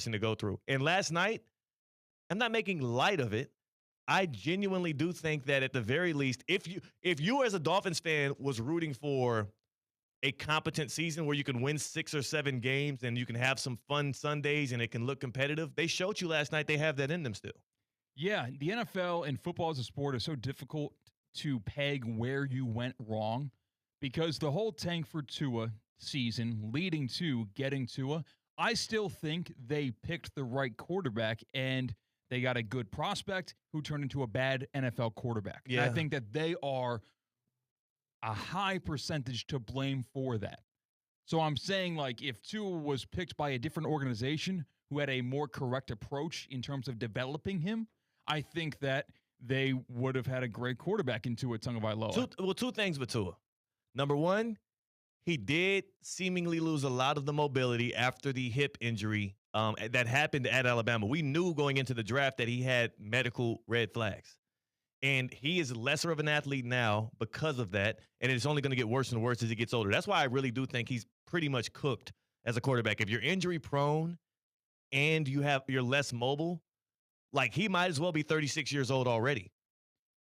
depressing to go through. And last night, I'm not making light of it. I genuinely do think that at the very least, if you as a Dolphins fan was rooting for a competent season where you can win 6 or 7 games and you can have some fun Sundays and it can look competitive, they showed you last night they have that in them still. Yeah, the NFL and football as a sport is so difficult to peg where you went wrong because the whole tank for Tua season leading to getting Tua, I still think they picked the right quarterback and they got a good prospect who turned into a bad NFL quarterback. Yeah. And I think that they are a high percentage to blame for that. So I'm saying, like, if Tua was picked by a different organization who had a more correct approach in terms of developing him, I think that they would have had a great quarterback in Tua Tagovailoa. Two things with Tua. Number one, he did seemingly lose a lot of the mobility after the hip injury that happened at Alabama. We knew going into the draft that he had medical red flags. And he is lesser of an athlete now because of that, and it's only going to get worse and worse as he gets older. That's why I really do think he's pretty much cooked as a quarterback. If you're injury prone and you're less mobile, like he might as well be 36 years old already.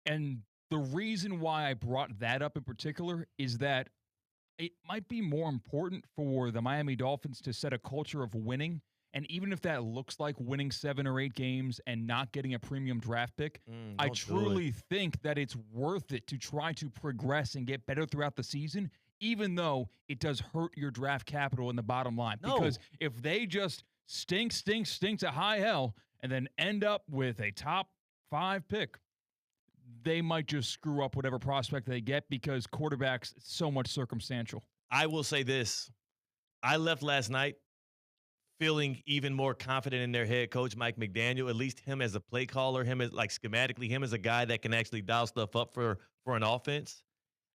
And the reason why I brought that up in particular is that it might be more important for the Miami Dolphins to set a culture of winning. And even if that looks like winning 7 or 8 games and not getting a premium draft pick, I truly think that it's worth it to try to progress and get better throughout the season, even though it does hurt your draft capital in the bottom line. No. Because if they just stink to high hell and then end up with a top 5 pick, they might just screw up whatever prospect they get because quarterback's so much circumstantial. I will say this. I left last night feeling even more confident in their head coach, Mike McDaniel, at least him as a play caller, him as like schematically, him as a guy that can actually dial stuff up for an offense.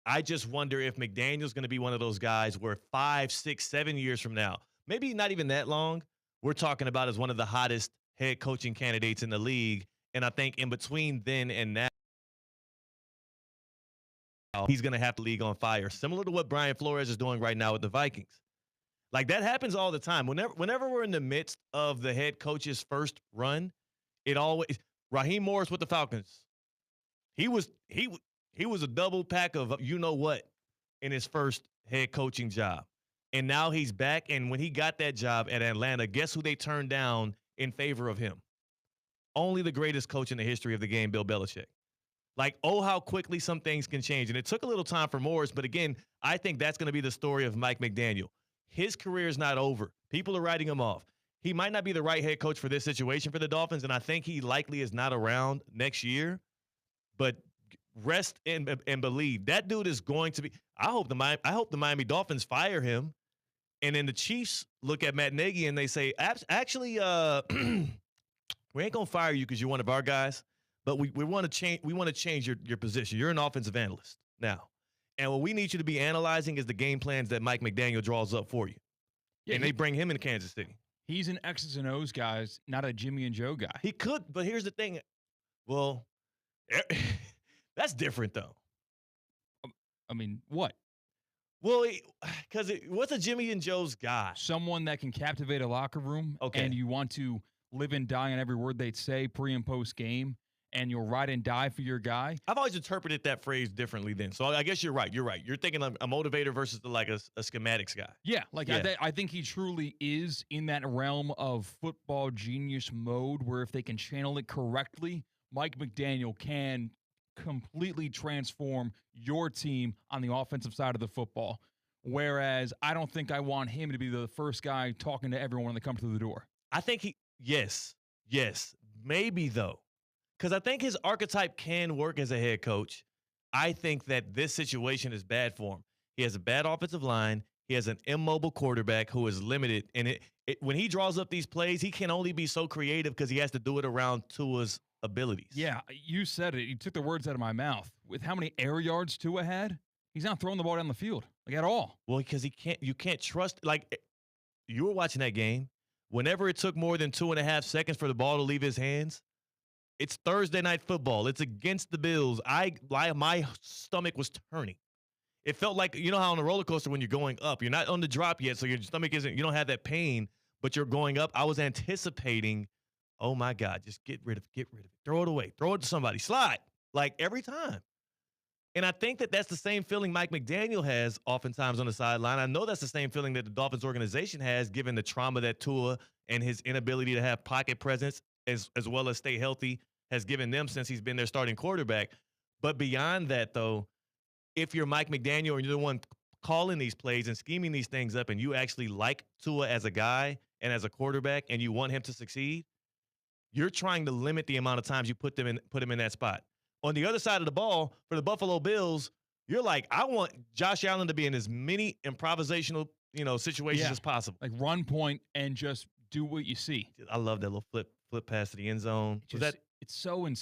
I just wonder if McDaniel's going to be one of those guys where 5, 6, 7 years from now, maybe not even that long, we're talking about as one of the hottest head coaching candidates in the league. And I think in between then and now, he's going to have the league on fire, similar to what Brian Flores is doing right now with the Vikings. Like that happens all the time. Whenever we're in the midst of the head coach's first run, it always Raheem Morris with the Falcons. He was a double pack of you know what in his first head coaching job. And now he's back. And when he got that job at Atlanta, guess who they turned down in favor of him? Only the greatest coach in the history of the game, Bill Belichick. Like, oh, how quickly some things can change. And it took a little time for Morris. But again, I think that's going to be the story of Mike McDaniel. His career is not over. People are writing him off. He might not be the right head coach for this situation for the Dolphins, and I think he likely is not around next year. But rest and believe that dude is going to be. I hope the Miami Dolphins fire him, and then the Chiefs look at Matt Nagy and they say, actually, we ain't gonna fire you because you're one of our guys, but we want to change. We want to change your position. You're an offensive analyst now. And what we need you to be analyzing is the game plans that Mike McDaniel draws up for you. Yeah, and they bring him in Kansas City. He's an X's and O's guy, not a Jimmy and Joe guy. He could, but here's the thing. Well, that's different, though. I mean, what? Well, because what's a Jimmy and Joe's guy? Someone that can captivate a locker room, and you want to live and die on every word they say pre and post game. And you'll ride and die for your guy. I've always interpreted that phrase differently then. So I guess you're right. You're right. You're thinking of a motivator versus like a schematics guy. Yeah. I think he truly is in that realm of football genius mode where if they can channel it correctly, Mike McDaniel can completely transform your team on the offensive side of the football. Whereas I don't think I want him to be the first guy talking to everyone when they come through the door. I think yes, maybe though. Because I think his archetype can work as a head coach. I think that this situation is bad for him. He has a bad offensive line. He has an immobile quarterback who is limited. And when he draws up these plays, he can only be so creative because he has to do it around Tua's abilities. Yeah, you said it. You took the words out of my mouth. With how many air yards Tua had, he's not throwing the ball down the field, like at all. Well, because you can't trust. Like, you were watching that game. Whenever it took more than 2.5 seconds for the ball to leave his hands, it's Thursday night football. It's against the Bills. My stomach was turning. It felt like, you know how on a roller coaster when you're going up, you're not on the drop yet, so your stomach you don't have that pain. but you're going up. I was anticipating, oh my God, just get rid of it, throw it away, throw it to somebody, slide, like every time. And I think that that's the same feeling Mike McDaniel has oftentimes on the sideline. I know that's the same feeling that the Dolphins organization has, given the trauma that Tua and his inability to have pocket presence as well as stay healthy has given them since he's been their starting quarterback. But beyond that, though, if you're Mike McDaniel and you're the one calling these plays and scheming these things up, and you actually like Tua as a guy and as a quarterback, and you want him to succeed, you're trying to limit the amount of times you put him in that spot. On the other side of the ball, for the Buffalo Bills, you're like, I want Josh Allen to be in as many improvisational, situations as possible. Like run point and just do what you see. I love that little flip pass to the end zone. It's so insane.